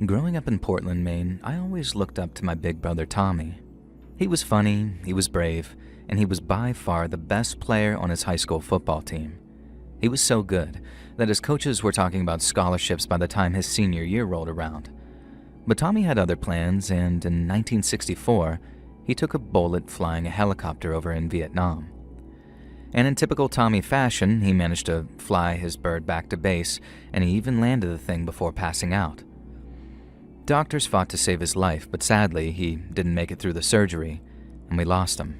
Growing up in Portland, Maine, I always looked up to my big brother Tommy. He was funny, he was brave, and he was by far the best player on his high school football team. He was so good that his coaches were talking about scholarships by the time his senior year rolled around. But Tommy had other plans, and in 1964, he took a bullet flying a helicopter over in Vietnam. And in typical Tommy fashion, he managed to fly his bird back to base, and he even landed the thing before passing out. Doctors fought to save his life, but sadly, he didn't make it through the surgery, and we lost him.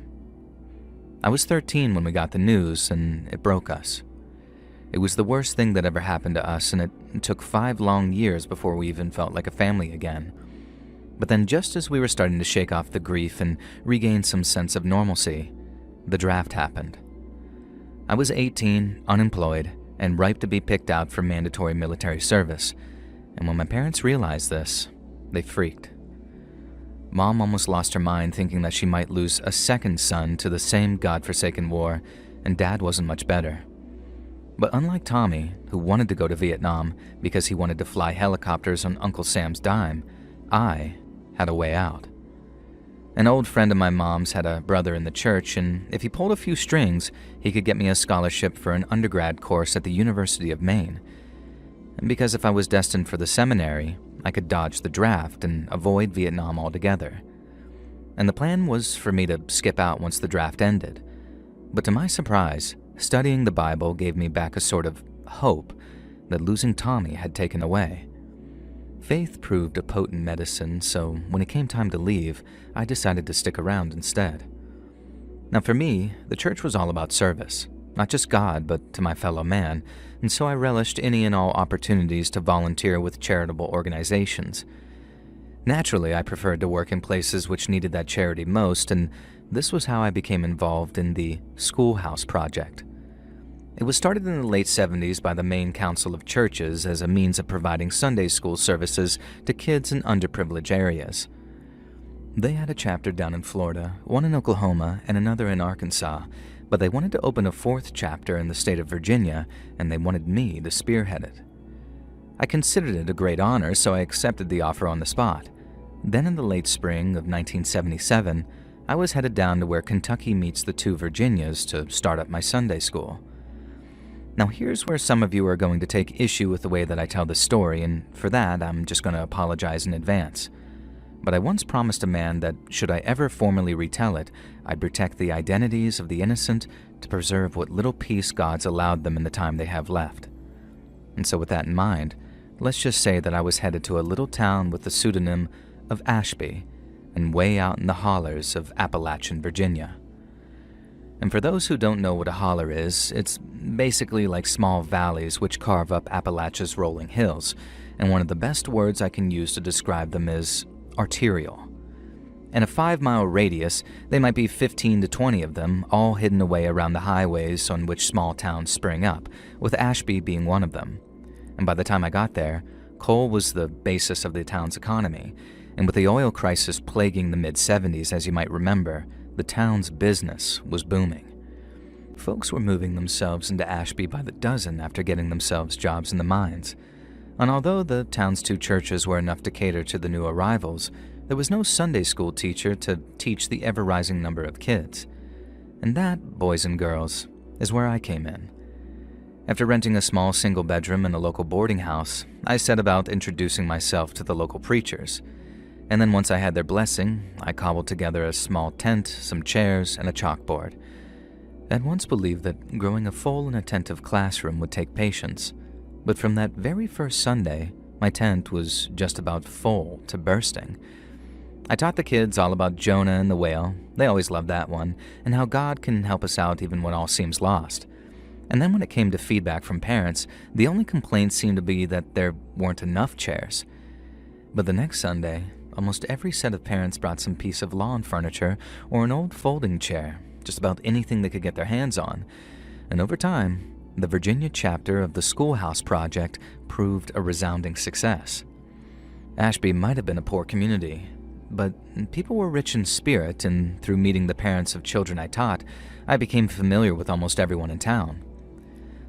I was 13 when we got the news, and it broke us. It was the worst thing that ever happened to us, and it took 5 long years before we even felt like a family again. But then just as we were starting to shake off the grief and regain some sense of normalcy, the draft happened. I was 18, unemployed, and ripe to be picked out for mandatory military service, and when my parents realized this, they freaked. Mom almost lost her mind thinking that she might lose a second son to the same godforsaken war, and Dad wasn't much better. But unlike Tommy, who wanted to go to Vietnam because he wanted to fly helicopters on Uncle Sam's dime, I had a way out. An old friend of my mom's had a brother in the church, and if he pulled a few strings, he could get me a scholarship for an undergrad course at the University of Maine. And because if I was destined for the seminary, I could dodge the draft and avoid Vietnam altogether. And the plan was for me to skip out once the draft ended. But to my surprise, studying the Bible gave me back a sort of hope that losing Tommy had taken away. Faith proved a potent medicine, so when it came time to leave, I decided to stick around instead. Now for me, the church was all about service, not just God, but to my fellow man, and so I relished any and all opportunities to volunteer with charitable organizations. Naturally, I preferred to work in places which needed that charity most, and this was how I became involved in the Schoolhouse Project. It was started in the late 70s by the Maine Council of Churches as a means of providing Sunday school services to kids in underprivileged areas. They had a chapter down in Florida, one in Oklahoma, and another in Arkansas, but they wanted to open a 4th chapter in the state of Virginia, and they wanted me to spearhead it. I considered it a great honor, so I accepted the offer on the spot. Then in the late spring of 1977, I was headed down to where Kentucky meets the 2 Virginias to start up my Sunday school. Now here's where some of you are going to take issue with the way that I tell this story, and for that I'm just going to apologize in advance. But I once promised a man that should I ever formally retell it, I'd protect the identities of the innocent to preserve what little peace God's allowed them in the time they have left. And so with that in mind, let's just say that I was headed to a little town with the pseudonym of Ashby, and way out in the hollers of Appalachian, Virginia. And for those who don't know what a holler is, it's basically like small valleys which carve up Appalachia's rolling hills, and one of the best words I can use to describe them is arterial. In a 5-mile radius, they might be 15 to 20 of them, all hidden away around the highways on which small towns spring up, with Ashby being one of them. And by the time I got there, coal was the basis of the town's economy, and with the oil crisis plaguing the mid-70s, as you might remember, the town's business was booming. Folks were moving themselves into Ashby by the dozen after getting themselves jobs in the mines. And although the town's 2 churches were enough to cater to the new arrivals, there was no Sunday school teacher to teach the ever-rising number of kids. And that, boys and girls, is where I came in. After renting a small single bedroom in a local boarding house, I set about introducing myself to the local preachers. And then once I had their blessing, I cobbled together a small tent, some chairs, and a chalkboard. I'd once believed that growing a full and attentive classroom would take patience, but from that very first Sunday, my tent was just about full to bursting. I taught the kids all about Jonah and the whale, they always loved that one, and how God can help us out even when all seems lost. And then when it came to feedback from parents, the only complaint seemed to be that there weren't enough chairs. But the next Sunday, almost every set of parents brought some piece of lawn furniture or an old folding chair, just about anything they could get their hands on. And over time, the Virginia chapter of the Schoolhouse Project proved a resounding success. Ashby might have been a poor community, but people were rich in spirit, and through meeting the parents of children I taught, I became familiar with almost everyone in town.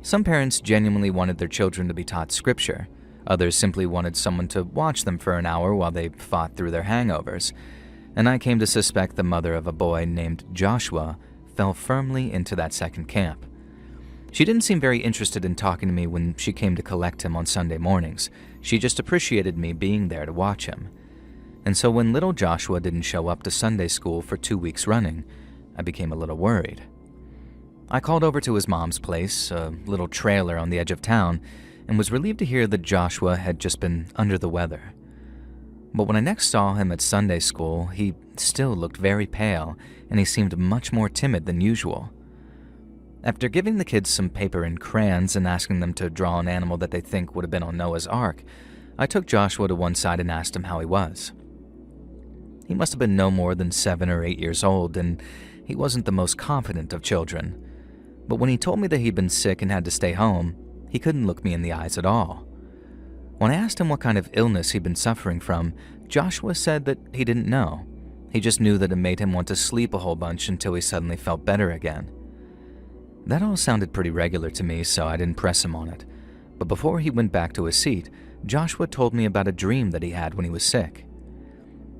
Some parents genuinely wanted their children to be taught scripture, Others simply wanted someone to watch them for an hour while they fought through their hangovers. And I came to suspect the mother of a boy named Joshua fell firmly into that second camp. She didn't seem very interested in talking to me when she came to collect him on Sunday mornings. She just appreciated me being there to watch him. And so when little Joshua didn't show up to Sunday school for 2 weeks running, I became a little worried. I called over to his mom's place, a little trailer on the edge of town, and was relieved to hear that Joshua had just been under the weather. But when I next saw him at Sunday school, he still looked very pale, and he seemed much more timid than usual. After giving the kids some paper and crayons and asking them to draw an animal that they think would have been on Noah's Ark, I took Joshua to one side and asked him how he was. He must have been no more than 7 or 8 years old, and he wasn't the most confident of children. But when he told me that he'd been sick and had to stay home, he couldn't look me in the eyes at all. When I asked him what kind of illness he'd been suffering from, Joshua said that he didn't know. He just knew that it made him want to sleep a whole bunch until he suddenly felt better again. That all sounded pretty regular to me, so I didn't press him on it. But before he went back to his seat, Joshua told me about a dream that he had when he was sick.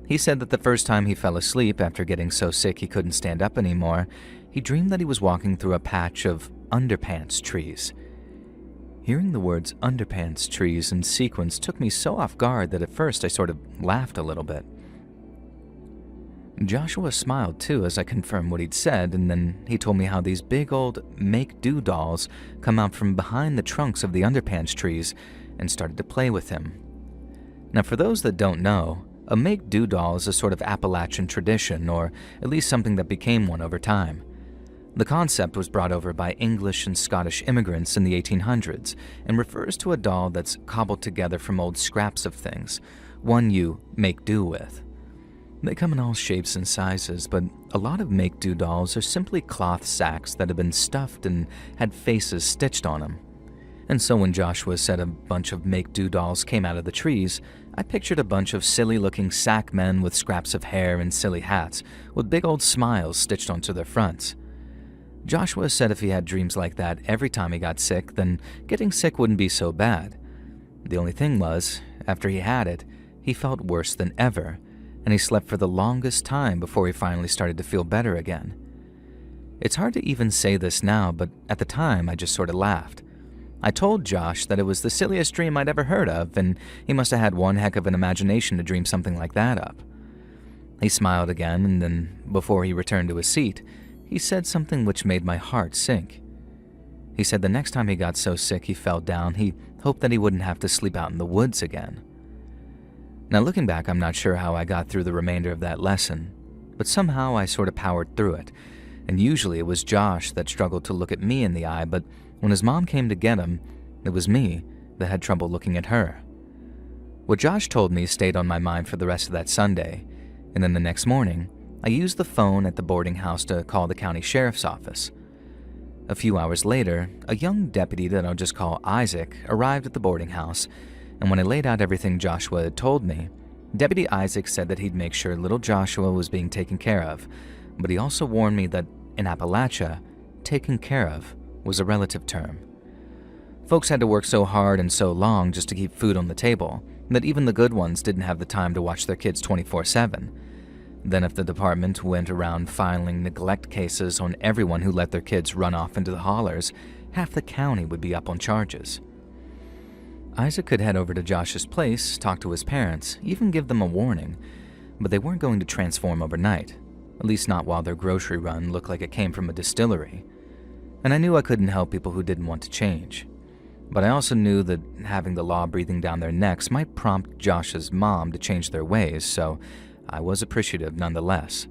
He said that the first time he fell asleep after getting so sick he couldn't stand up anymore, he dreamed that he was walking through a patch of underpants trees. Hearing the words underpants trees in sequence took me so off guard that at first I sort of laughed a little bit. Joshua smiled too as I confirmed what he'd said, and then he told me how these big old make-do dolls come out from behind the trunks of the underpants trees and started to play with him. Now for those that don't know, a make-do doll is a sort of Appalachian tradition, or at least something that became one over time. The concept was brought over by English and Scottish immigrants in the 1800s and refers to a doll that's cobbled together from old scraps of things, one you make do with. They come in all shapes and sizes, but a lot of make-do dolls are simply cloth sacks that have been stuffed and had faces stitched on them. And so when Joshua said a bunch of make-do dolls came out of the trees, I pictured a bunch of silly-looking sack men with scraps of hair and silly hats, with big old smiles stitched onto their fronts. Joshua said if he had dreams like that every time he got sick, then getting sick wouldn't be so bad. The only thing was, after he had it, he felt worse than ever, and he slept for the longest time before he finally started to feel better again. It's hard to even say this now, but at the time I just sort of laughed. I told Josh that it was the silliest dream I'd ever heard of, and he must have had one heck of an imagination to dream something like that up. He smiled again, and then, before he returned to his seat, he said something which made my heart sink. He said the next time he got so sick he fell down, he hoped that he wouldn't have to sleep out in the woods again. Now looking back, I'm not sure how I got through the remainder of that lesson, but somehow I sort of powered through it, and usually it was Josh that struggled to look at me in the eye, but when his mom came to get him, it was me that had trouble looking at her. What Josh told me stayed on my mind for the rest of that Sunday, and then the next morning, I used the phone at the boarding house to call the county sheriff's office. A few hours later, a young deputy that I'll just call Isaac arrived at the boarding house, and when I laid out everything Joshua had told me, Deputy Isaac said that he'd make sure little Joshua was being taken care of, but he also warned me that in Appalachia, taken care of was a relative term. Folks had to work so hard and so long just to keep food on the table that even the good ones didn't have the time to watch their kids 24/7. Then if the department went around filing neglect cases on everyone who let their kids run off into the hollers, half the county would be up on charges. Isaac could head over to Josh's place, talk to his parents, even give them a warning, but they weren't going to transform overnight, at least not while their grocery run looked like it came from a distillery. And I knew I couldn't help people who didn't want to change. But I also knew that having the law breathing down their necks might prompt Josh's mom to change their ways, so I was appreciative nonetheless.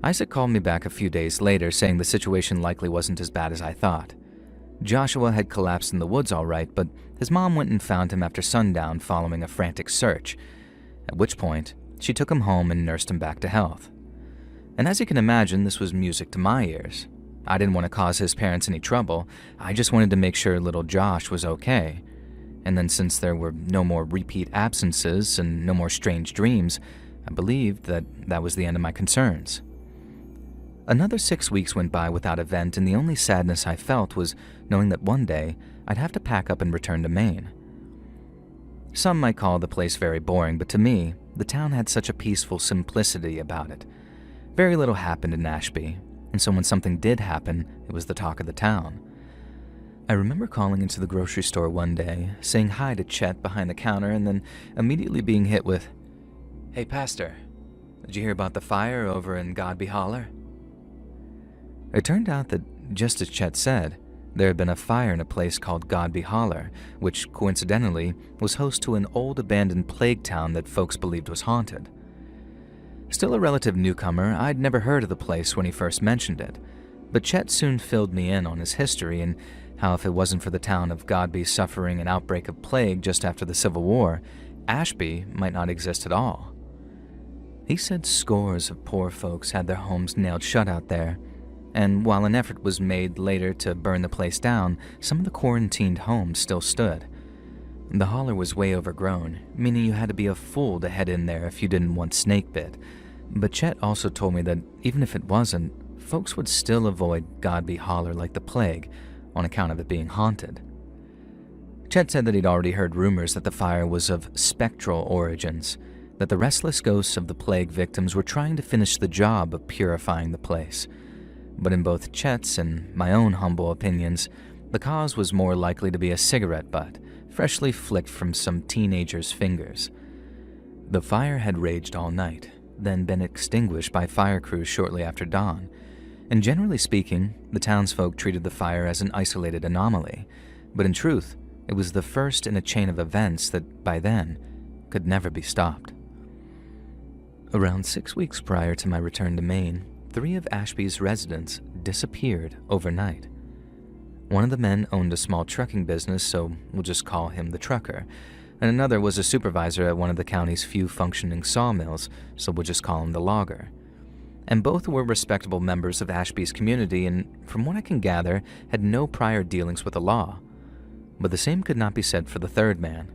Isaac called me back a few days later saying the situation likely wasn't as bad as I thought. Joshua had collapsed in the woods all right, but his mom went and found him after sundown following a frantic search, at which point she took him home and nursed him back to health. And as you can imagine, this was music to my ears. I didn't want to cause his parents any trouble. I just wanted to make sure little Josh was okay. And then since there were no more repeat absences and no more strange dreams, I believed that that was the end of my concerns. Another 6 weeks went by without event, and the only sadness I felt was knowing that one day I'd have to pack up and return to Maine. Some might call the place very boring, but to me, the town had such a peaceful simplicity about it. Very little happened in Ashby, and so when something did happen, it was the talk of the town. I remember calling into the grocery store one day, saying hi to Chet behind the counter, and then immediately being hit with, "Hey, Pastor, did you hear about the fire over in Godby Holler?" It turned out that, just as Chet said, there had been a fire in a place called Godby Holler, which coincidentally was host to an old abandoned plague town that folks believed was haunted. Still a relative newcomer, I'd never heard of the place when he first mentioned it, but Chet soon filled me in on his history and how if it wasn't for the town of Godby suffering an outbreak of plague just after the Civil War, Ashby might not exist at all. He said scores of poor folks had their homes nailed shut out there, and while an effort was made later to burn the place down, some of the quarantined homes still stood. The holler was way overgrown, meaning you had to be a fool to head in there if you didn't want snake bit. But Chet also told me that even if it wasn't, folks would still avoid Godby Holler like the plague on account of it being haunted. Chet said that he'd already heard rumors that the fire was of spectral origins, that the restless ghosts of the plague victims were trying to finish the job of purifying the place. But in both Chet's and my own humble opinions, the cause was more likely to be a cigarette butt, freshly flicked from some teenager's fingers. The fire had raged all night, then been extinguished by fire crews shortly after dawn, and generally speaking, the townsfolk treated the fire as an isolated anomaly, but in truth, it was the first in a chain of events that, by then, could never be stopped. Around 6 weeks prior to my return to Maine, 3 of Ashby's residents disappeared overnight. One of the men owned a small trucking business, so we'll just call him the trucker, and another was a supervisor at one of the county's few functioning sawmills, so we'll just call him the logger. And both were respectable members of Ashby's community and, from what I can gather, had no prior dealings with the law. But the same could not be said for the third man,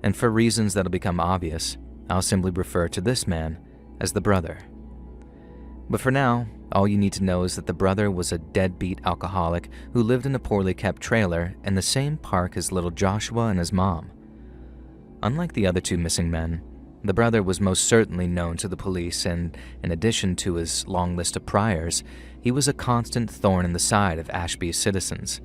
and for reasons that'll become obvious, I'll simply refer to this man as the brother. But for now, all you need to know is that the brother was a deadbeat alcoholic who lived in a poorly kept trailer in the same park as little Joshua and his mom. Unlike the other 2 missing men, the brother was most certainly known to the police, and in addition to his long list of priors, he was a constant thorn in the side of Ashby's citizens.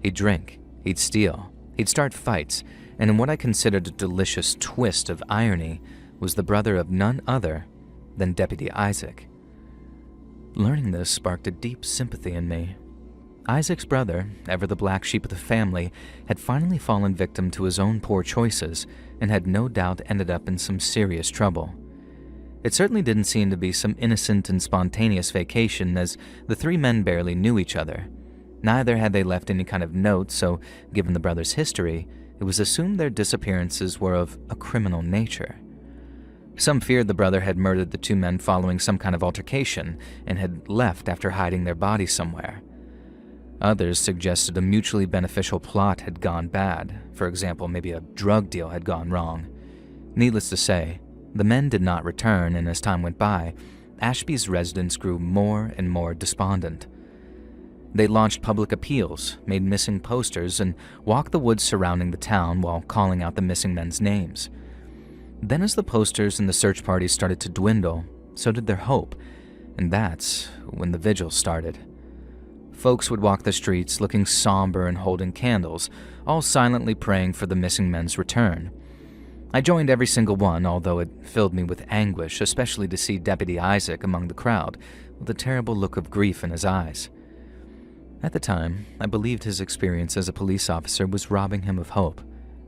He'd drink, he'd steal, he'd start fights, and in what I considered a delicious twist of irony, was the brother of none other than Deputy Isaac. Learning this sparked a deep sympathy in me. Isaac's brother, ever the black sheep of the family, had finally fallen victim to his own poor choices and had no doubt ended up in some serious trouble. It certainly didn't seem to be some innocent and spontaneous vacation, as the 3 men barely knew each other. Neither had they left any kind of note, so given the brothers' history, it was assumed their disappearances were of a criminal nature. Some feared the brother had murdered the 2 men following some kind of altercation and had left after hiding their bodies somewhere. Others suggested a mutually beneficial plot had gone bad. For example, maybe a drug deal had gone wrong. Needless to say, the men did not return, and as time went by, Ashby's residents grew more and more despondent. They launched public appeals, made missing posters, and walked the woods surrounding the town while calling out the missing men's names. Then as the posters and the search parties started to dwindle, so did their hope, and that's when the vigil started. Folks would walk the streets looking somber and holding candles, all silently praying for the missing men's return. I joined every single one, although it filled me with anguish, especially to see Deputy Isaac among the crowd, with a terrible look of grief in his eyes. At the time, I believed his experience as a police officer was robbing him of hope.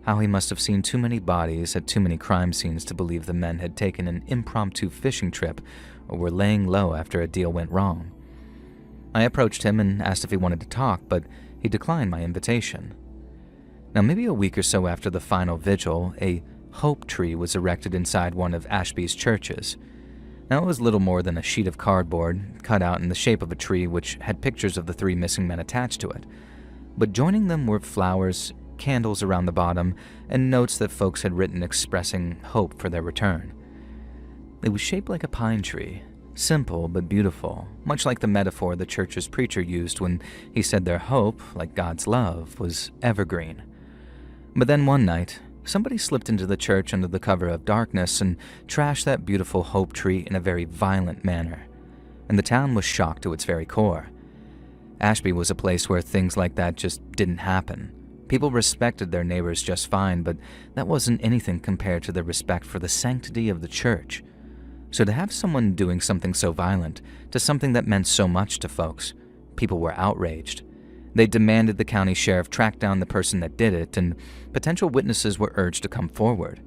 How he must have seen too many bodies at too many crime scenes to believe the men had taken an impromptu fishing trip or were laying low after a deal went wrong. I approached him and asked if he wanted to talk, but he declined my invitation. Now, maybe a week or so after the final vigil, a hope tree was erected inside one of Ashby's churches. Now, it was little more than a sheet of cardboard, cut out in the shape of a tree which had pictures of the 3 missing men attached to it. But joining them were flowers, candles around the bottom, and notes that folks had written expressing hope for their return. It was shaped like a pine tree, simple but beautiful, much like the metaphor the church's preacher used when he said their hope, like God's love, was evergreen. But then one night, Somebody slipped into the church under the cover of darkness and trashed that beautiful hope tree in a very violent manner, and the town was shocked to its very core. Ashby was a place where things like that just didn't happen. People respected their neighbors just fine, but that wasn't anything compared to their respect for the sanctity of the church. So to have someone doing something so violent to something that meant so much to folks, people were outraged. They demanded the county sheriff track down the person that did it, and potential witnesses were urged to come forward.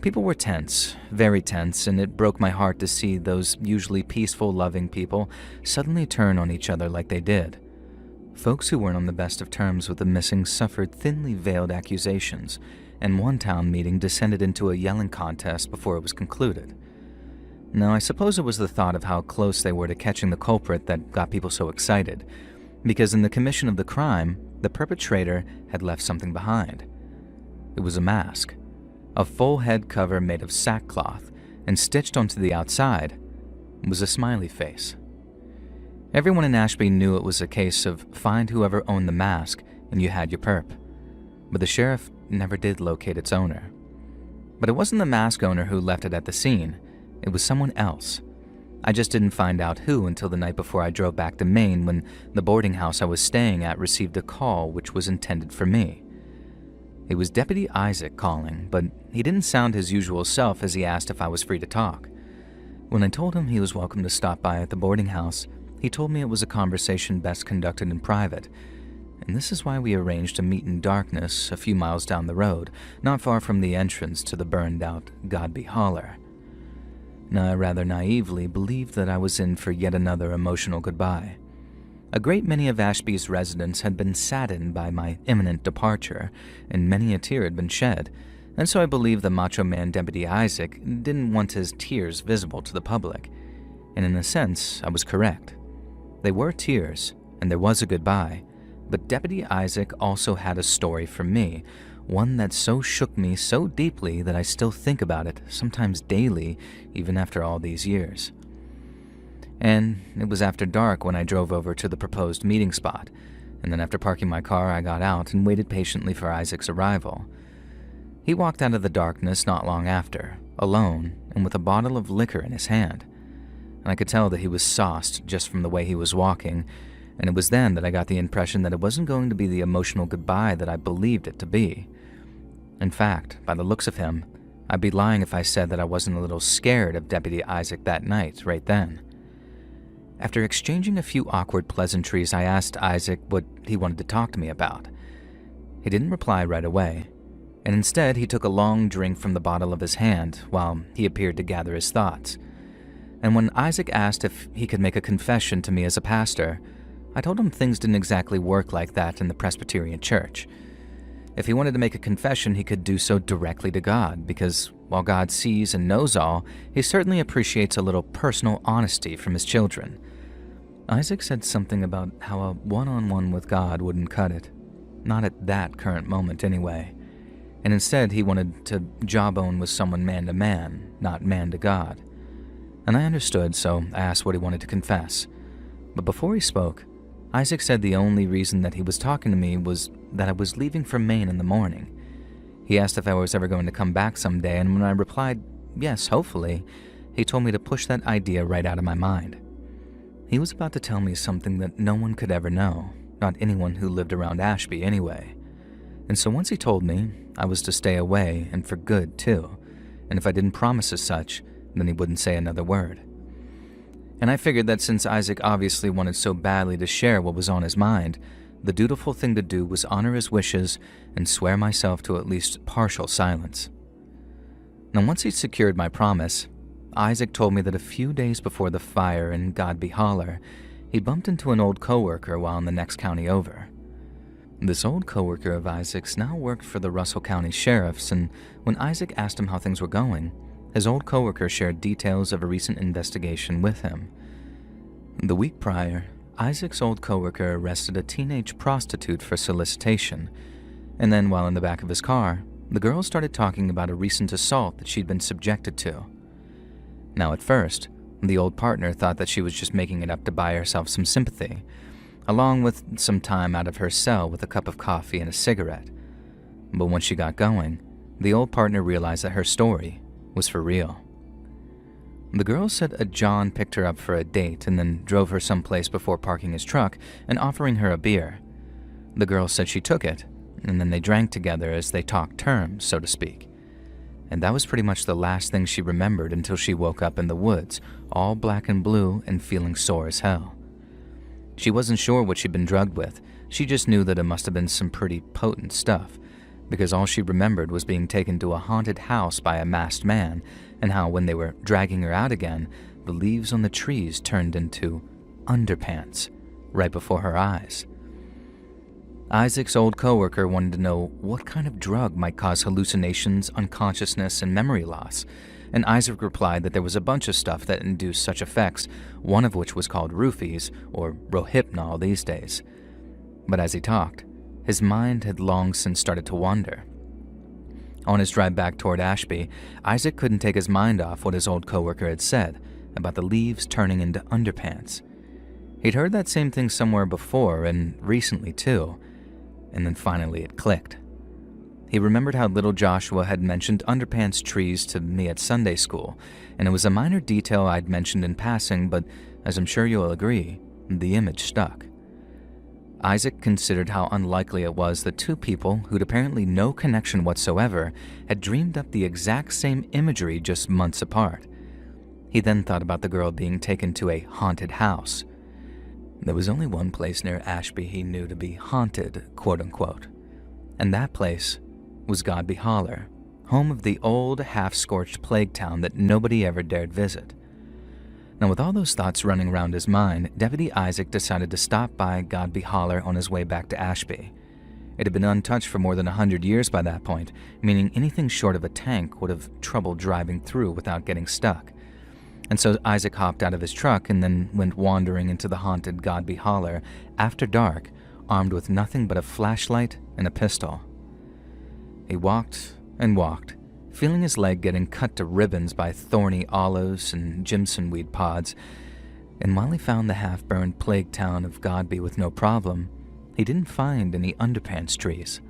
People were tense, very tense, and it broke my heart to see those usually peaceful, loving people suddenly turn on each other like they did. Folks who weren't on the best of terms with the missing suffered thinly veiled accusations, and one town meeting descended into a yelling contest before it was concluded. Now, I suppose it was the thought of how close they were to catching the culprit that got people so excited, because in the commission of the crime, the perpetrator had left something behind. It was a mask, a full head cover made of sackcloth, and stitched onto the outside was a smiley face. Everyone in Ashby knew it was a case of find whoever owned the mask and you had your perp, but the sheriff never did locate its owner. But it wasn't the mask owner who left it at the scene, it was someone else. I just didn't find out who until the night before I drove back to Maine, when the boarding house I was staying at received a call which was intended for me. It was Deputy Isaac calling, but he didn't sound his usual self as he asked if I was free to talk. When I told him he was welcome to stop by at the boarding house, he told me it was a conversation best conducted in private, and this is why we arranged to meet in darkness a few miles down the road, not far from the entrance to the burned-out Godby Holler. Now, I rather naively believed that I was in for yet another emotional goodbye. A great many of Ashby's residents had been saddened by my imminent departure, and many a tear had been shed, and so I believed the Macho Man Deputy Isaac didn't want his tears visible to the public, and in a sense, I was correct. They were tears, and there was a goodbye, but Deputy Isaac also had a story for me, one that so shook me so deeply that I still think about it, sometimes daily, even after all these years. And it was after dark when I drove over to the proposed meeting spot, and then after parking my car, I got out and waited patiently for Isaac's arrival. He walked out of the darkness not long after, alone and with a bottle of liquor in his hand, and I could tell that he was sauced just from the way he was walking, and it was then that I got the impression that it wasn't going to be the emotional goodbye that I believed it to be. In fact, by the looks of him, I'd be lying if I said that I wasn't a little scared of Deputy Isaac that night, right then. After exchanging a few awkward pleasantries, I asked Isaac what he wanted to talk to me about. He didn't reply right away, and instead he took a long drink from the bottle of his hand while he appeared to gather his thoughts. And when Isaac asked if he could make a confession to me as a pastor, I told him things didn't exactly work like that in the Presbyterian Church. If he wanted to make a confession, he could do so directly to God, because while God sees and knows all, he certainly appreciates a little personal honesty from his children. Isaac said something about how a one-on-one with God wouldn't cut it. Not at that current moment, anyway. And instead, he wanted to jawbone with someone man to man, not man to God. And I understood, so I asked what he wanted to confess. But before he spoke, Isaac said the only reason that he was talking to me was that I was leaving for Maine in the morning. He asked if I was ever going to come back someday, and when I replied, yes, hopefully, he told me to push that idea right out of my mind. He was about to tell me something that no one could ever know, not anyone who lived around Ashby anyway. And so once he told me, I was to stay away, and for good too, and if I didn't promise as such, then he wouldn't say another word. And I figured that since Isaac obviously wanted so badly to share what was on his mind, the dutiful thing to do was honor his wishes and swear myself to at least partial silence. Now, once he'd secured my promise, Isaac told me that a few days before the fire in Godby Holler, he bumped into an old coworker while in the next county over. This old coworker of Isaac's now worked for the Russell County Sheriffs, and when Isaac asked him how things were going, his old coworker shared details of a recent investigation with him. The week prior, Isaac's old coworker arrested a teenage prostitute for solicitation, and then while in the back of his car, the girl started talking about a recent assault that she'd been subjected to. Now at first, the old partner thought that she was just making it up to buy herself some sympathy, along with some time out of her cell with a cup of coffee and a cigarette. But once she got going, the old partner realized that her story was for real. The girl said a John picked her up for a date and then drove her someplace before parking his truck and offering her a beer. The girl said she took it, and then they drank together as they talked terms, so to speak. And that was pretty much the last thing she remembered until she woke up in the woods, all black and blue and feeling sore as hell. She wasn't sure what she'd been drugged with. She just knew that it must have been some pretty potent stuff, because all she remembered was being taken to a haunted house by a masked man, and how when they were dragging her out again, the leaves on the trees turned into underpants right before her eyes. Isaac's old coworker wanted to know what kind of drug might cause hallucinations, unconsciousness, and memory loss, and Isaac replied that there was a bunch of stuff that induced such effects, one of which was called roofies, or rohypnol these days. But as he talked, his mind had long since started to wander. On his drive back toward Ashby, Isaac couldn't take his mind off what his old coworker had said about the leaves turning into underpants. He'd heard that same thing somewhere before, and recently too, and then finally it clicked. He remembered how little Joshua had mentioned underpants trees to me at Sunday school, and it was a minor detail I'd mentioned in passing, but as I'm sure you'll agree, the image stuck. Isaac considered how unlikely it was that two people who'd apparently no connection whatsoever had dreamed up the exact same imagery just months apart. He then thought about the girl being taken to a haunted house. There was only one place near Ashby he knew to be haunted, quote-unquote, and that place was Godby Holler, home of the old, half-scorched plague town that nobody ever dared visit. Now, with all those thoughts running around his mind, Deputy Isaac decided to stop by Godby Holler on his way back to Ashby. It had been untouched for more than 100 years by that point, meaning anything short of a tank would have trouble driving through without getting stuck. And so Isaac hopped out of his truck and then went wandering into the haunted Godby Holler after dark, armed with nothing but a flashlight and a pistol. He walked and walked, feeling his leg getting cut to ribbons by thorny olives and Jimson weed pods, and while he found the half-burned plague town of Godby with no problem, he didn't find any underpants trees.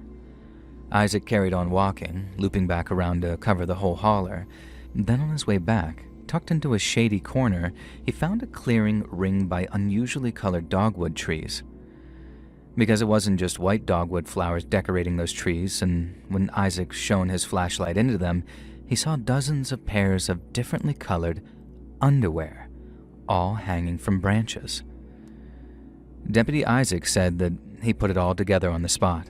Isaac carried on walking, looping back around to cover the whole holler. Then on his way back, tucked into a shady corner, he found a clearing ringed by unusually colored dogwood trees. Because it wasn't just white dogwood flowers decorating those trees, and when Isaac shone his flashlight into them, he saw dozens of pairs of differently colored underwear, all hanging from branches. Deputy Isaac said that he put it all together on the spot.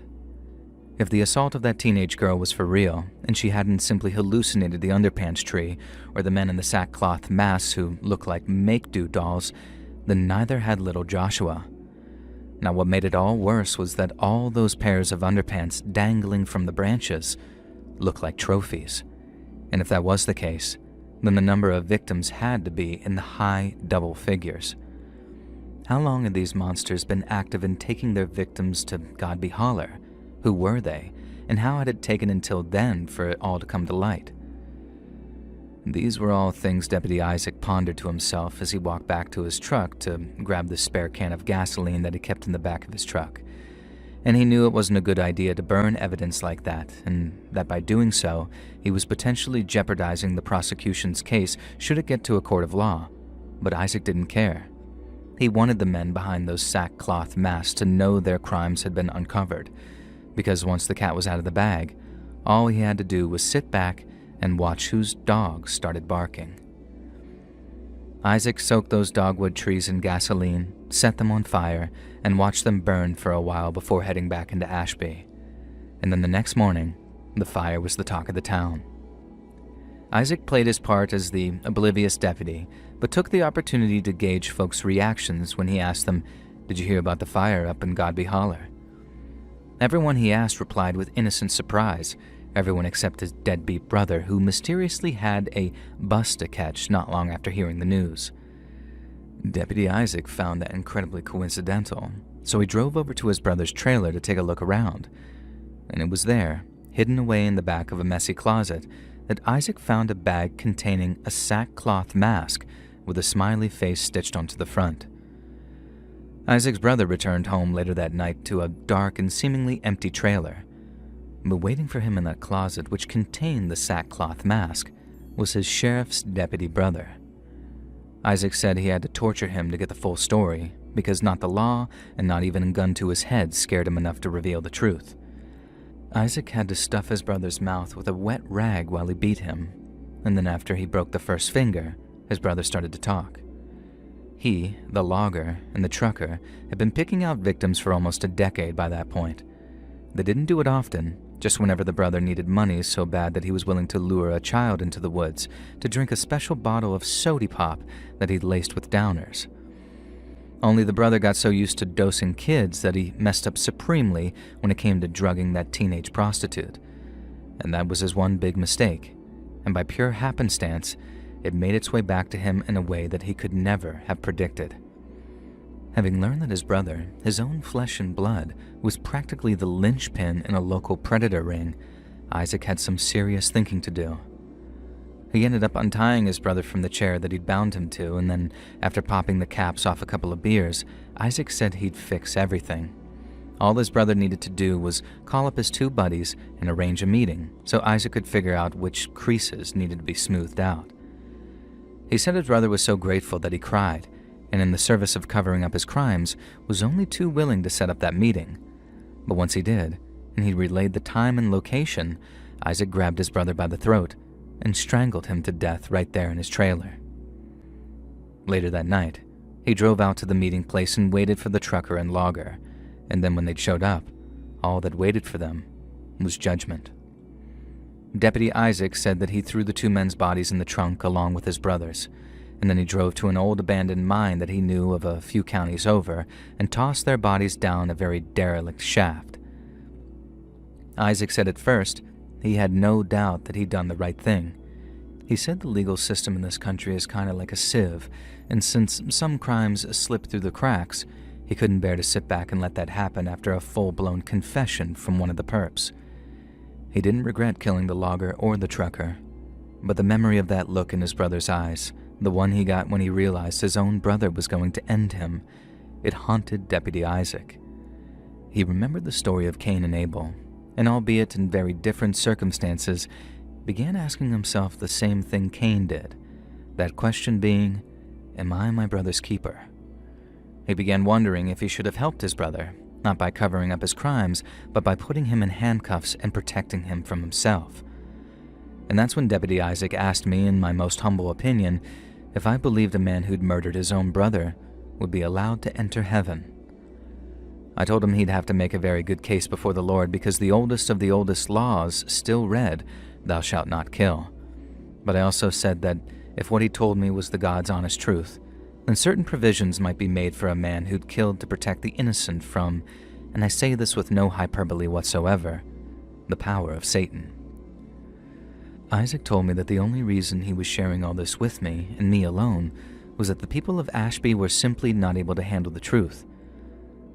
If the assault of that teenage girl was for real, and she hadn't simply hallucinated the underpants tree or the men in the sackcloth masks who looked like make-do dolls, then neither had little Joshua. Now, what made it all worse was that all those pairs of underpants dangling from the branches looked like trophies. And if that was the case, then the number of victims had to be in the high double figures. How long had these monsters been active in taking their victims to Godby Holler? Who were they, and how had it taken until then for it all to come to light? These were all things Deputy Isaac pondered to himself as he walked back to his truck to grab the spare can of gasoline that he kept in the back of his truck. And he knew it wasn't a good idea to burn evidence like that, and that by doing so, he was potentially jeopardizing the prosecution's case should it get to a court of law. But Isaac didn't care. He wanted the men behind those sackcloth masks to know their crimes had been uncovered, because once the cat was out of the bag, all he had to do was sit back and watch whose dogs started barking. Isaac soaked those dogwood trees in gasoline, set them on fire, and watched them burn for a while before heading back into Ashby. And then the next morning, the fire was the talk of the town. Isaac played his part as the oblivious deputy, but took the opportunity to gauge folks' reactions when he asked them, "Did you hear about the fire up in Godby Holler?" Everyone he asked replied with innocent surprise, everyone except his deadbeat brother, who mysteriously had a bus to catch not long after hearing the news. Deputy Isaac found that incredibly coincidental, so he drove over to his brother's trailer to take a look around. And it was there, hidden away in the back of a messy closet, that Isaac found a bag containing a sackcloth mask with a smiley face stitched onto the front. Isaac's brother returned home later that night to a dark and seemingly empty trailer. But waiting for him in that closet, which contained the sackcloth mask, was his sheriff's deputy brother. Isaac said he had to torture him to get the full story, because not the law and not even a gun to his head scared him enough to reveal the truth. Isaac had to stuff his brother's mouth with a wet rag while he beat him, and then after he broke the first finger, his brother started to talk. He, the logger, and the trucker had been picking out victims for almost a decade by that point. They didn't do it often, just whenever the brother needed money so bad that he was willing to lure a child into the woods to drink a special bottle of sody pop that he'd laced with downers. Only the brother got so used to dosing kids that he messed up supremely when it came to drugging that teenage prostitute. And that was his one big mistake, and by pure happenstance, it made its way back to him in a way that he could never have predicted. Having learned that his brother, his own flesh and blood, was practically the linchpin in a local predator ring, Isaac had some serious thinking to do. He ended up untying his brother from the chair that he'd bound him to, and then, after popping the caps off a couple of beers, Isaac said he'd fix everything. All his brother needed to do was call up his two buddies and arrange a meeting so Isaac could figure out which creases needed to be smoothed out. He said his brother was so grateful that he cried, and in the service of covering up his crimes, was only too willing to set up that meeting. But once he did, and he relayed the time and location, Isaac grabbed his brother by the throat and strangled him to death right there in his trailer. Later that night, he drove out to the meeting place and waited for the trucker and logger, and then when they'd showed up, all that waited for them was judgment. Deputy Isaac said that he threw the two men's bodies in the trunk along with his brothers, and then he drove to an old abandoned mine that he knew of a few counties over and tossed their bodies down a very derelict shaft. Isaac said at first he had no doubt that he'd done the right thing. He said the legal system in this country is kind of like a sieve, and since some crimes slip through the cracks, he couldn't bear to sit back and let that happen after a full-blown confession from one of the perps. He didn't regret killing the logger or the trucker, but the memory of that look in his brother's eyes, the one he got when he realized his own brother was going to end him, it haunted Deputy Isaac. He remembered the story of Cain and Abel, and albeit in very different circumstances, began asking himself the same thing Cain did, that question being, am I my brother's keeper? He began wondering if he should have helped his brother, not by covering up his crimes, but by putting him in handcuffs and protecting him from himself. And that's when Deputy Isaac asked me, in my most humble opinion, if I believed a man who'd murdered his own brother would be allowed to enter heaven. I told him he'd have to make a very good case before the Lord because the oldest of the oldest laws still read, "Thou shalt not kill." But I also said that if what he told me was the God's honest truth, then certain provisions might be made for a man who'd killed to protect the innocent from, and I say this with no hyperbole whatsoever, the power of Satan. Isaac told me that the only reason he was sharing all this with me, and me alone, was that the people of Ashby were simply not able to handle the truth.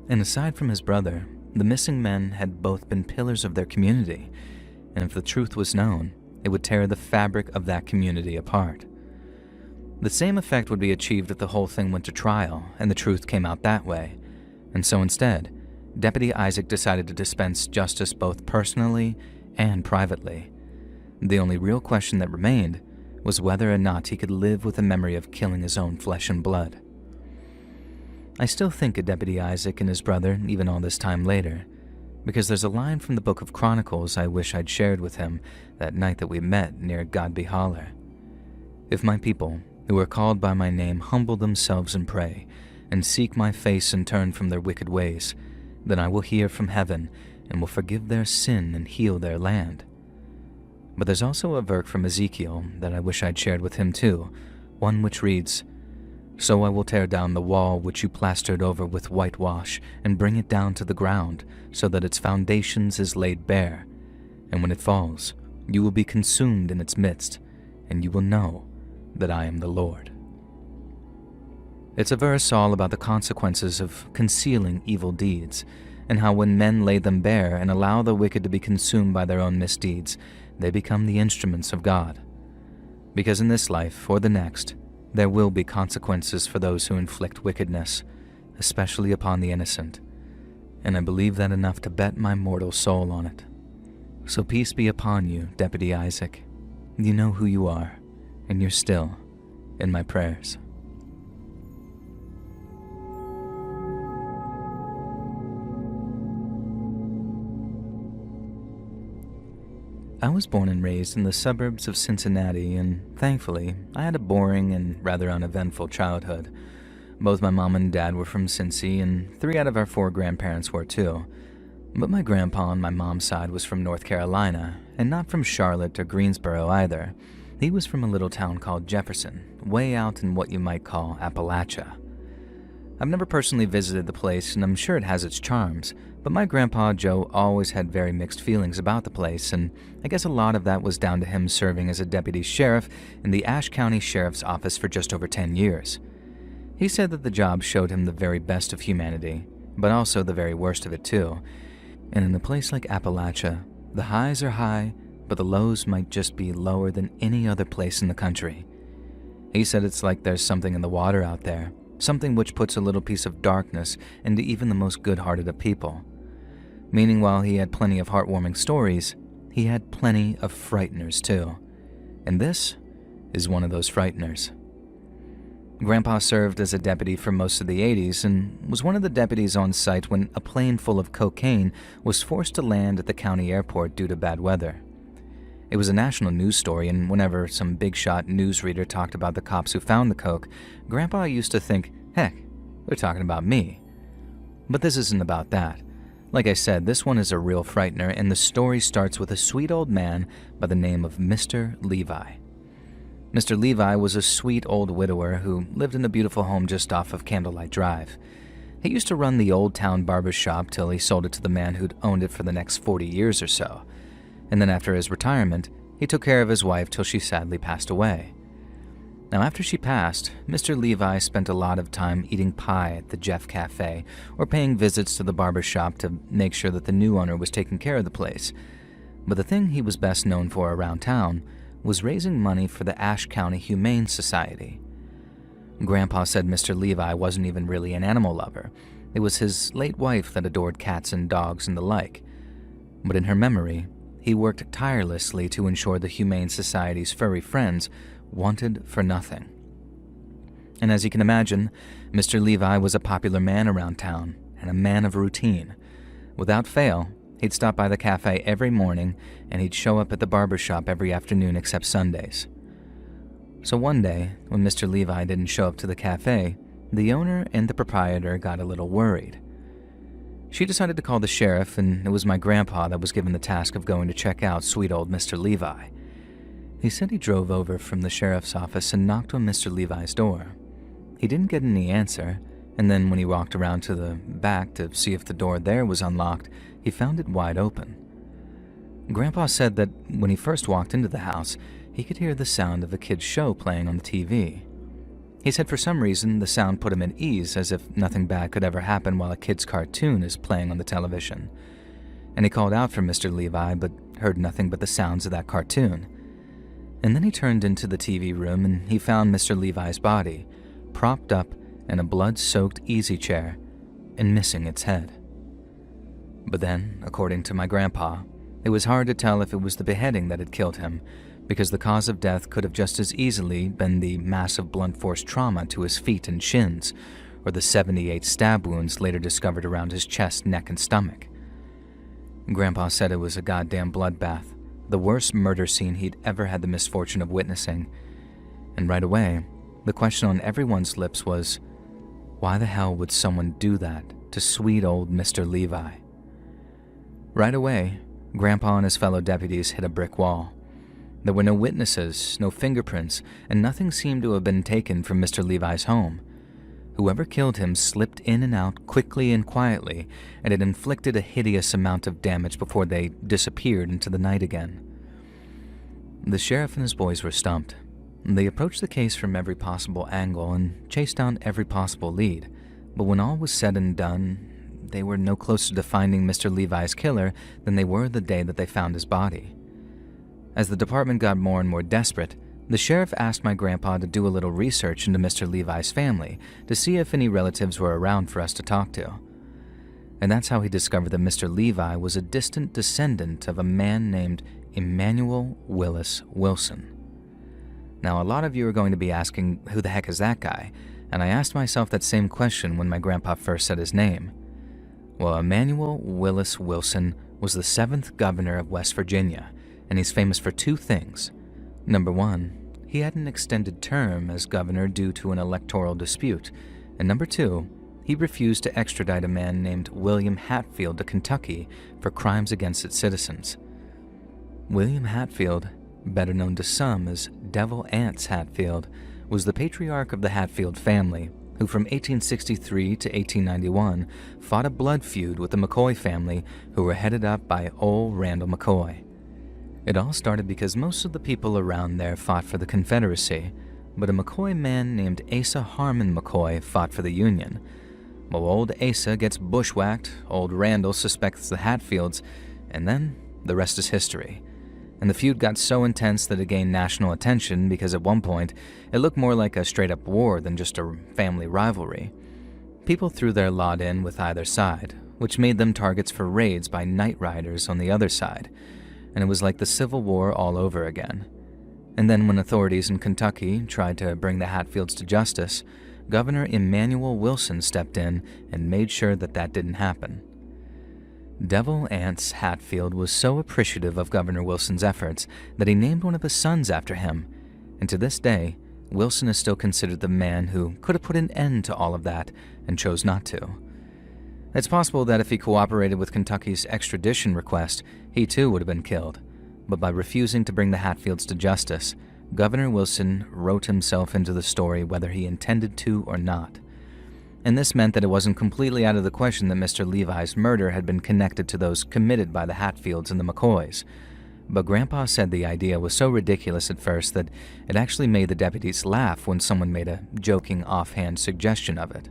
And aside from his brother, the missing men had both been pillars of their community, and if the truth was known, it would tear the fabric of that community apart. The same effect would be achieved if the whole thing went to trial and the truth came out that way, and so instead, Deputy Isaac decided to dispense justice both personally and privately. The only real question that remained was whether or not he could live with the memory of killing his own flesh and blood. I still think of Deputy Isaac and his brother even all this time later, because there's a line from the Book of Chronicles I wish I'd shared with him that night that we met near Godby Holler. If my people, who are called by my name, humble themselves and pray, and seek my face and turn from their wicked ways, then I will hear from heaven and will forgive their sin and heal their land. But there's also a verse from Ezekiel that I wish I'd shared with him too, one which reads, "So I will tear down the wall which you plastered over with whitewash, and bring it down to the ground, so that its foundations is laid bare. And when it falls, you will be consumed in its midst, and you will know that I am the Lord." It's a verse all about the consequences of concealing evil deeds, and how when men lay them bare and allow the wicked to be consumed by their own misdeeds, they become the instruments of God. Because in this life, or the next, there will be consequences for those who inflict wickedness, especially upon the innocent, and I believe that enough to bet my mortal soul on it. So peace be upon you, Deputy Isaac. You know who you are, and you're still in my prayers. I was born and raised in the suburbs of Cincinnati, and thankfully, I had a boring and rather uneventful childhood. Both my mom and dad were from Cincy, and 3 out of our 4 grandparents were too. But my grandpa on my mom's side was from North Carolina, and not from Charlotte or Greensboro either. He was from a little town called Jefferson, way out in what you might call Appalachia. I've never personally visited the place, and I'm sure it has its charms, but my grandpa Joe always had very mixed feelings about the place, and I guess a lot of that was down to him serving as a deputy sheriff in the Ashe County Sheriff's Office for just over 10 years. He said that the job showed him the very best of humanity, but also the very worst of it too. And in a place like Appalachia, the highs are high, but the lows might just be lower than any other place in the country. He said it's like there's something in the water out there, something which puts a little piece of darkness into even the most good-hearted of people. Meaning while he had plenty of heartwarming stories, he had plenty of frighteners too. And this is one of those frighteners. Grandpa served as a deputy for most of the 80s and was one of the deputies on site when a plane full of cocaine was forced to land at the county airport due to bad weather. It was a national news story, and whenever some big-shot newsreader talked about the cops who found the coke, Grandpa used to think, heck, they're talking about me. But this isn't about that. Like I said, this one is a real frightener, and the story starts with a sweet old man by the name of Mr. Levi. Mr. Levi was a sweet old widower who lived in a beautiful home just off of Candlelight Drive. He used to run the old town barber shop till he sold it to the man who'd owned it for the next 40 years or so. And then after his retirement, he took care of his wife till she sadly passed away. Now after she passed, Mr. Levi spent a lot of time eating pie at the Jeff Cafe or paying visits to the barber shop to make sure that the new owner was taking care of the place. But the thing he was best known for around town was raising money for the Ashe County Humane Society. Grandpa said Mr. Levi wasn't even really an animal lover. It was his late wife that adored cats and dogs and the like. But in her memory, he worked tirelessly to ensure the Humane Society's furry friends wanted for nothing. And as you can imagine, Mr. Levi was a popular man around town and a man of routine. Without fail, he'd stop by the cafe every morning, and he'd show up at the barber shop every afternoon except Sundays. So one day, when Mr. Levi didn't show up to the cafe, the owner and the proprietor got a little worried. She decided to call the sheriff, and it was my grandpa that was given the task of going to check out sweet old Mr. Levi. He said he drove over from the sheriff's office and knocked on Mr. Levi's door. He didn't get any answer, and then when he walked around to the back to see if the door there was unlocked, he found it wide open. Grandpa said that when he first walked into the house, he could hear the sound of a kid's show playing on the TV. He said for some reason the sound put him at ease, as if nothing bad could ever happen while a kid's cartoon is playing on the television. And he called out for Mr. Levi, but heard nothing but the sounds of that cartoon. And then he turned into the TV room and he found Mr. Levi's body, propped up in a blood-soaked easy chair and missing its head. But then, according to my grandpa, it was hard to tell if it was the beheading that had killed him, because the cause of death could have just as easily been the massive blunt force trauma to his feet and shins, or the 78 stab wounds later discovered around his chest, neck, and stomach. Grandpa said it was a goddamn bloodbath, the worst murder scene he'd ever had the misfortune of witnessing. And right away, the question on everyone's lips was, why the hell would someone do that to sweet old Mr. Levi? Right away, Grandpa and his fellow deputies hit a brick wall. There were no witnesses, no fingerprints, and nothing seemed to have been taken from Mr. Levi's home. Whoever killed him slipped in and out quickly and quietly, and had inflicted a hideous amount of damage before they disappeared into the night again. The sheriff and his boys were stumped. They approached the case from every possible angle and chased down every possible lead, but when all was said and done, they were no closer to finding Mr. Levi's killer than they were the day that they found his body. As the department got more and more desperate, the sheriff asked my grandpa to do a little research into Mr. Levi's family to see if any relatives were around for us to talk to. and that's how he discovered that Mr. Levi was a distant descendant of a man named Emmanuel Willis Wilson. Now, a lot of you are going to be asking, who the heck is that guy? And I asked myself that same question when my grandpa first said his name. Well, Emmanuel Willis Wilson was the 7th governor of West Virginia, and he's famous for 2 things. Number 1, he had an extended term as governor due to an electoral dispute, and number 2, he refused to extradite a man named William Hatfield to Kentucky for crimes against its citizens. William Hatfield, better known to some as Devil Anse Hatfield, was the patriarch of the Hatfield family, who from 1863 to 1891 fought a blood feud with the McCoy family, who were headed up by old Randall McCoy. It all started because most of the people around there fought for the Confederacy, but a McCoy man named Asa Harmon McCoy fought for the Union. Well, old Asa gets bushwhacked, old Randall suspects the Hatfields, and then the rest is history. And the feud got so intense that it gained national attention because at one point, it looked more like a straight-up war than just a family rivalry. People threw their lot in with either side, which made them targets for raids by night riders on the other side, and it was like the Civil War all over again. And then when authorities in Kentucky tried to bring the Hatfields to justice, Governor Emmanuel Wilson stepped in and made sure that that didn't happen. Devil Anse Hatfield was so appreciative of Governor Wilson's efforts that he named one of his sons after him, and to this day, Wilson is still considered the man who could have put an end to all of that and chose not to. It's possible that if he cooperated with Kentucky's extradition request, he too would have been killed, but by refusing to bring the Hatfields to justice, Governor Wilson wrote himself into the story whether he intended to or not. And this meant that it wasn't completely out of the question that Mr. Levi's murder had been connected to those committed by the Hatfields and the McCoys. But Grandpa said the idea was so ridiculous at first that it actually made the deputies laugh when someone made a joking offhand suggestion of it.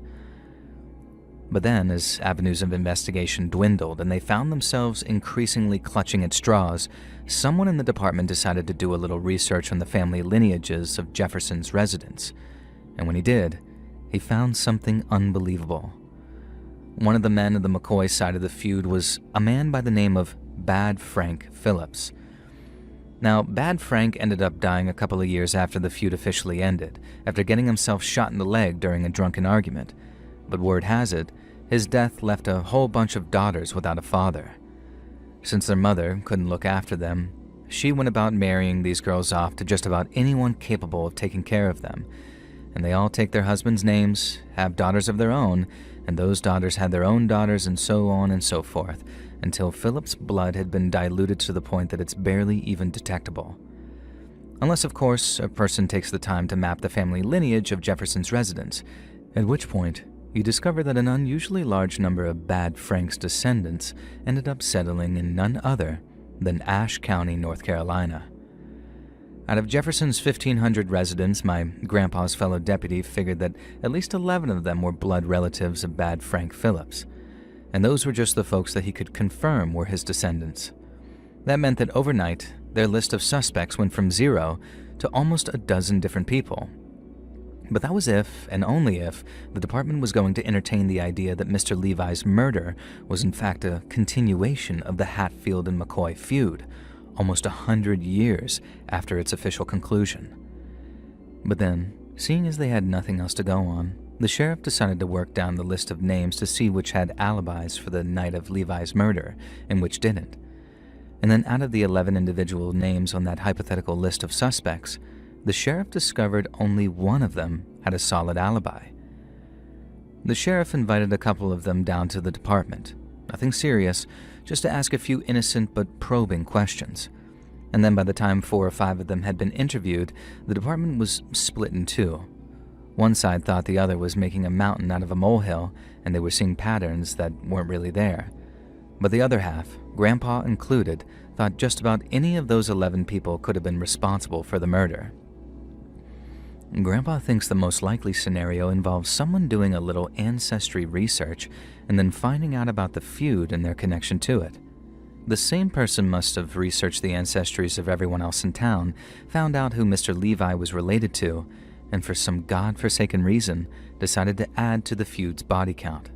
But then, as avenues of investigation dwindled and they found themselves increasingly clutching at straws, someone in the department decided to do a little research on the family lineages of Jefferson's residents. And when he did, he found something unbelievable. One of the men of the McCoy side of the feud was a man by the name of Bad Frank Phillips. Now, Bad Frank ended up dying a couple of years after the feud officially ended, after getting himself shot in the leg during a drunken argument. But word has it, his death left a whole bunch of daughters without a father. Since their mother couldn't look after them, she went about marrying these girls off to just about anyone capable of taking care of them, and they all take their husbands' names, have daughters of their own, and those daughters had their own daughters, and so on and so forth, until Philip's blood had been diluted to the point that it's barely even detectable. Unless, of course, a person takes the time to map the family lineage of Jefferson's residents, at which point you discover that an unusually large number of Bad Frank's descendants ended up settling in none other than Ashe County, North Carolina. Out of Jefferson's 1,500 residents, my grandpa's fellow deputy figured that at least 11 of them were blood relatives of Bad Frank Phillips, and those were just the folks that he could confirm were his descendants. That meant that overnight, their list of suspects went from 0 to almost a dozen different people. But that was if, and only if, the department was going to entertain the idea that Mr. Levi's murder was in fact a continuation of the Hatfield and McCoy feud, almost 100 years after its official conclusion. But then, seeing as they had nothing else to go on, the sheriff decided to work down the list of names to see which had alibis for the night of Levi's murder and which didn't. And then out of the 11 individual names on that hypothetical list of suspects, the sheriff discovered only one of them had a solid alibi. The sheriff invited a couple of them down to the department, nothing serious, just to ask a few innocent but probing questions. And then by the time 4 or 5 of them had been interviewed, the department was split in two. One side thought the other was making a mountain out of a molehill, and they were seeing patterns that weren't really there. But the other half, Grandpa included, thought just about any of those 11 people could have been responsible for the murder. Grandpa thinks the most likely scenario involves someone doing a little ancestry research and then finding out about the feud and their connection to it. The same person must have researched the ancestries of everyone else in town, found out who Mr. Levi was related to, and for some godforsaken reason decided to add to the feud's body count.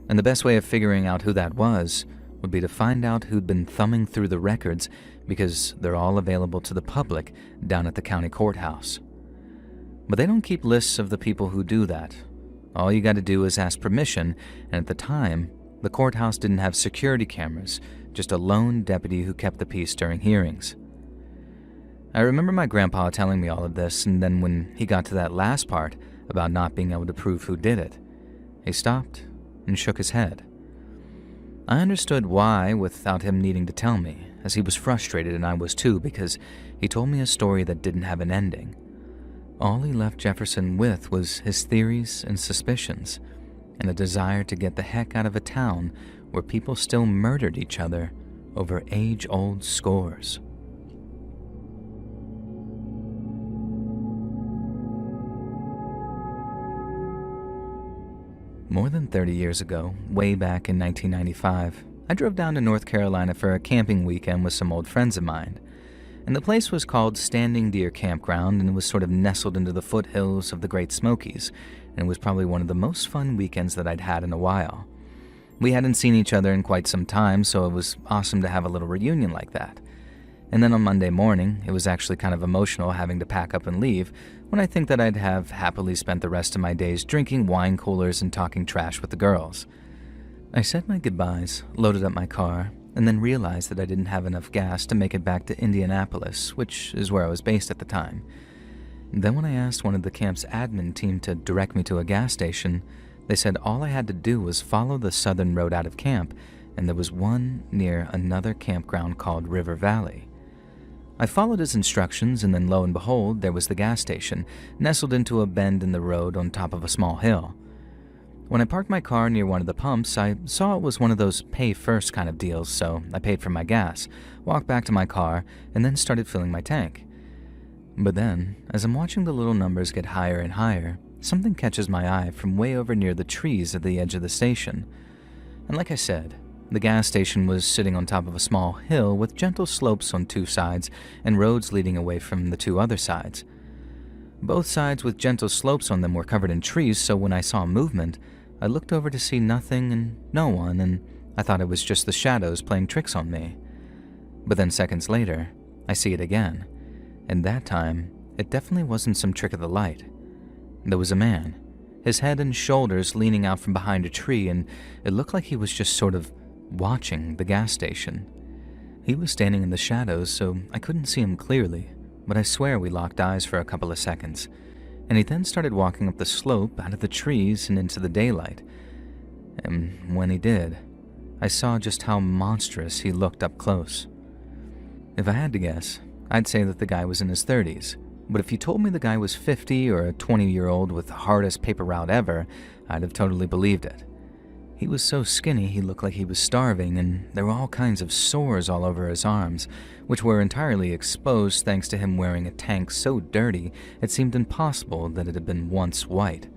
And the best way of figuring out who that was would be to find out who'd been thumbing through the records, because they're all available to the public down at the county courthouse. But they don't keep lists of the people who do that. All you gotta do is ask permission, and at the time, the courthouse didn't have security cameras, just a lone deputy who kept the peace during hearings. I remember my grandpa telling me all of this, and then when he got to that last part about not being able to prove who did it, he stopped and shook his head. I understood why without him needing to tell me, as he was frustrated and I was too, because he told me a story that didn't have an ending. All he left Jefferson with was his theories and suspicions, and a desire to get the heck out of a town where people still murdered each other over age-old scores. More than 30 years ago, way back in 1995, I drove down to North Carolina for a camping weekend with some old friends of mine. And the place was called Standing Deer Campground, and it was sort of nestled into the foothills of the Great Smokies, and it was probably one of the most fun weekends that I'd had in a while. We hadn't seen each other in quite some time, so it was awesome to have a little reunion like that. And then on Monday morning, it was actually kind of emotional having to pack up and leave, when I think that I'd have happily spent the rest of my days drinking wine coolers and talking trash with the girls. I said my goodbyes, loaded up my car, and then realized that I didn't have enough gas to make it back to Indianapolis, which is where I was based at the time. Then when I asked one of the camp's admin team to direct me to a gas station, they said all I had to do was follow the southern road out of camp, and there was one near another campground called River Valley. I followed his instructions, and then lo and behold, there was the gas station, nestled into a bend in the road on top of a small hill. When I parked my car near one of the pumps, I saw it was one of those pay-first kind of deals, so I paid for my gas, walked back to my car, and then started filling my tank. But then, as I'm watching the little numbers get higher and higher, something catches my eye from way over near the trees at the edge of the station. And like I said, the gas station was sitting on top of a small hill with gentle slopes on two sides and roads leading away from the two other sides. Both sides with gentle slopes on them were covered in trees, so when I saw movement, I looked over to see nothing and no one, and I thought it was just the shadows playing tricks on me. But then seconds later, I see it again, and that time, it definitely wasn't some trick of the light. There was a man, his head and shoulders leaning out from behind a tree, and it looked like he was just sort of watching the gas station. He was standing in the shadows, so I couldn't see him clearly, but I swear we locked eyes for a couple of seconds, and he then started walking up the slope out of the trees and into the daylight. And when he did, I saw just how monstrous he looked up close. If I had to guess, I'd say that the guy was in his 30s, but if you told me the guy was 50 or a 20-year-old with the hardest paper route ever, I'd have totally believed it. He was so skinny he looked like he was starving, and there were all kinds of sores all over his arms, which were entirely exposed thanks to him wearing a tank so dirty it seemed impossible that it had been once white.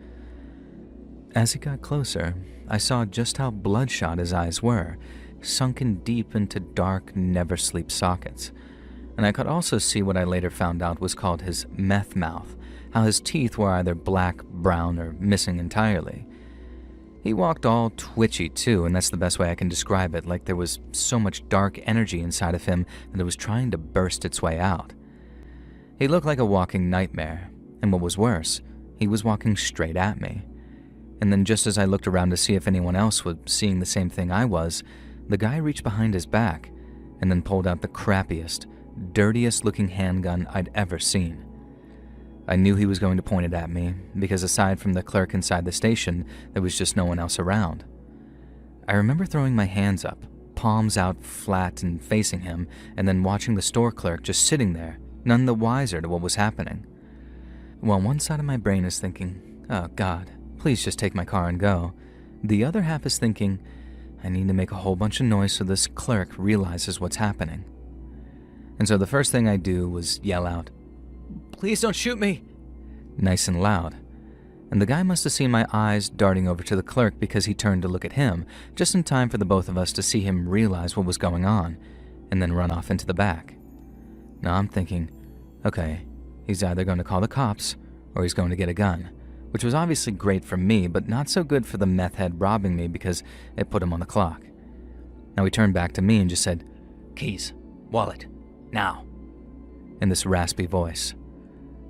As he got closer, I saw just how bloodshot his eyes were, sunken deep into dark, never-sleep sockets. And I could also see what I later found out was called his meth mouth, how his teeth were either black, brown, or missing entirely. He walked all twitchy too, and that's the best way I can describe it, like there was so much dark energy inside of him that it was trying to burst its way out. He looked like a walking nightmare, and what was worse, he was walking straight at me. And then just as I looked around to see if anyone else was seeing the same thing I was, the guy reached behind his back and then pulled out the crappiest, dirtiest looking handgun I'd ever seen. I knew he was going to point it at me, because aside from the clerk inside the station, there was just no one else around. I remember throwing my hands up, palms out flat and facing him, and then watching the store clerk just sitting there, none the wiser to what was happening. While one side of my brain is thinking, oh God, please just take my car and go, the other half is thinking, I need to make a whole bunch of noise so this clerk realizes what's happening. And so the first thing I do was yell out, "Please don't shoot me!" nice and loud. And the guy must have seen my eyes darting over to the clerk because he turned to look at him, just in time for the both of us to see him realize what was going on, and then run off into the back. Now I'm thinking, okay, he's either going to call the cops or he's going to get a gun. which was obviously great for me, but not so good for the meth head robbing me because it put him on the clock. Now he turned back to me and just said, "Keys, wallet, now," in this raspy voice.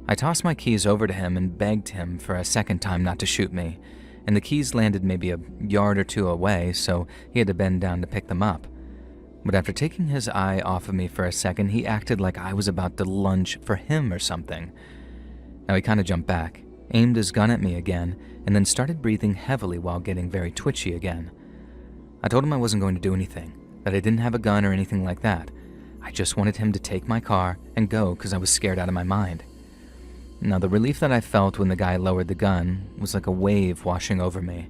I tossed my keys over to him and begged him for a second time not to shoot me, and the keys landed maybe a yard or two away, so he had to bend down to pick them up. But after taking his eye off of me for a second, he acted like I was about to lunge for him or something. Now he kind of jumped back, aimed his gun at me again, and then started breathing heavily while getting very twitchy again. I told him I wasn't going to do anything, that I didn't have a gun or anything like that. I just wanted him to take my car and go because I was scared out of my mind. Now, the relief that I felt when the guy lowered the gun was like a wave washing over me,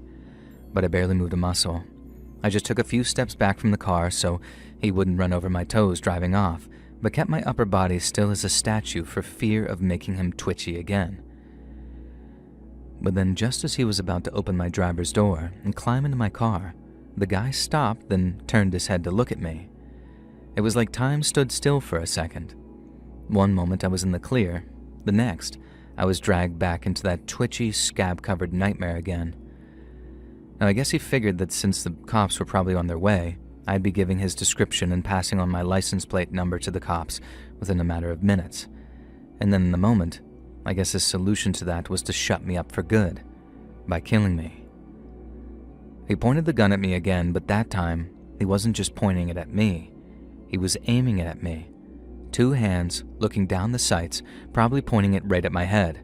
but I barely moved a muscle. I just took a few steps back from the car so he wouldn't run over my toes driving off, but kept my upper body still as a statue for fear of making him twitchy again. But then just as he was about to open my driver's door and climb into my car, the guy stopped, then turned his head to look at me. It was like time stood still for a second. One moment I was in the clear, the next, I was dragged back into that twitchy, scab-covered nightmare again. Now, I guess he figured that since the cops were probably on their way, I'd be giving his description and passing on my license plate number to the cops within a matter of minutes. And then in the moment, I guess his solution to that was to shut me up for good, by killing me. He pointed the gun at me again, but that time, he wasn't just pointing it at me. He was aiming it at me. 2 hands, looking down the sights, probably pointing it right at my head.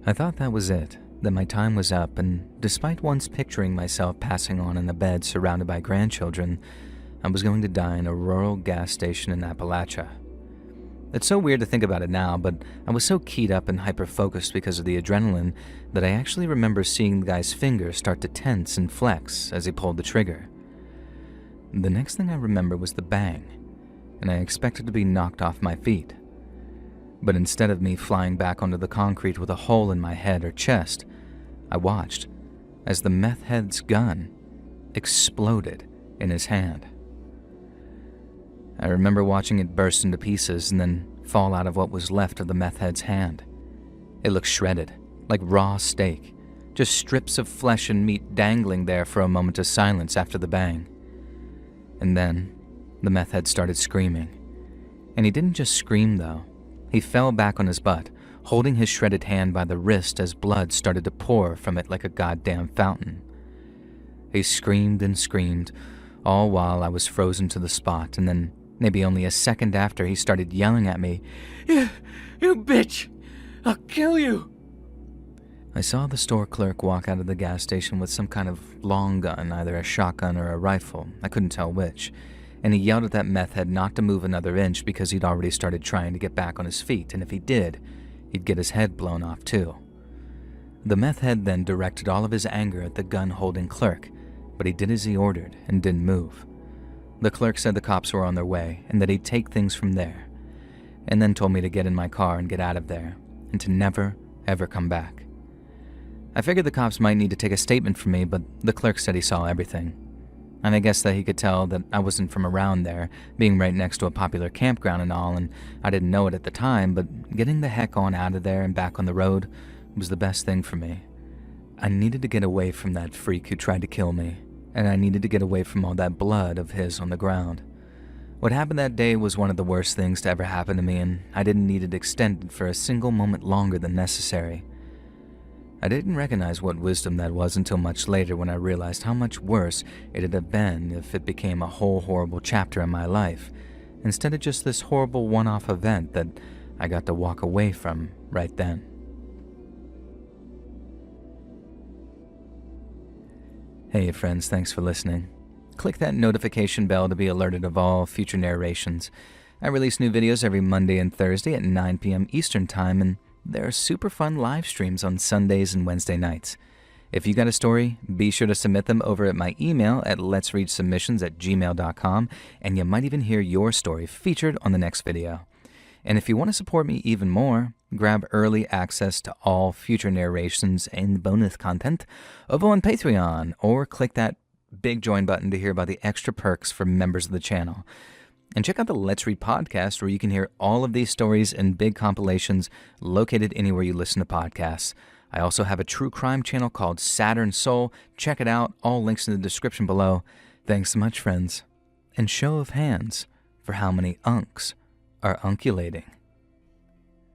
I thought that was it, that my time was up, and despite once picturing myself passing on in a bed surrounded by grandchildren, I was going to die in a rural gas station in Appalachia. It's so weird to think about it now, but I was so keyed up and hyper-focused because of the adrenaline that I actually remember seeing the guy's fingers start to tense and flex as he pulled the trigger. The next thing I remember was the bang, and I expected to be knocked off my feet. But instead of me flying back onto the concrete with a hole in my head or chest, I watched as the meth head's gun exploded in his hand. I remember watching it burst into pieces and then fall out of what was left of the meth head's hand. It looked shredded, like raw steak, just strips of flesh and meat dangling there for a moment of silence after the bang. And then, the meth head started screaming. And he didn't just scream, though. He fell back on his butt, holding his shredded hand by the wrist as blood started to pour from it like a goddamn fountain. He screamed and screamed, all while I was frozen to the spot, and then, maybe only a second after, he started yelling at me, You bitch! I'll kill you! I saw the store clerk walk out of the gas station with some kind of long gun, either a shotgun or a rifle, I couldn't tell which, and he yelled at that meth head not to move another inch because he'd already started trying to get back on his feet, and if he did, he'd get his head blown off too. The meth head then directed all of his anger at the gun-holding clerk, but he did as he ordered and didn't move. The clerk said the cops were on their way and that he'd take things from there, and then told me to get in my car and get out of there, and to never, ever come back. I figured the cops might need to take a statement from me, but the clerk said he saw everything. And I guess that he could tell that I wasn't from around there, being right next to a popular campground and all, and I didn't know it at the time, but getting the heck on out of there and back on the road was the best thing for me. I needed to get away from that freak who tried to kill me, and I needed to get away from all that blood of his on the ground. What happened that day was one of the worst things to ever happen to me, and I didn't need it extended for a single moment longer than necessary. I didn't recognize what wisdom that was until much later when I realized how much worse it'd have been if it became a whole horrible chapter in my life, instead of just this horrible one-off event that I got to walk away from right then. Hey friends, thanks for listening. Click that notification bell to be alerted of all future narrations. I release new videos every Monday and Thursday at 9 p.m. Eastern Time, and there are super fun live streams on Sundays and Wednesday nights. If you got a story, be sure to submit them over at my email at letsreadsubmissions@gmail.com, and you might even hear your story featured on the next video. And if you want to support me even more, grab early access to all future narrations and bonus content over on Patreon, or click that big join button to hear about the extra perks for members of the channel. And check out the Let's Read podcast, where you can hear all of these stories and big compilations located anywhere you listen to podcasts. I also have a true crime channel called Saturn Soul. Check it out. All links in the description below. Thanks so much, friends. And show of hands for how many unks are unculating.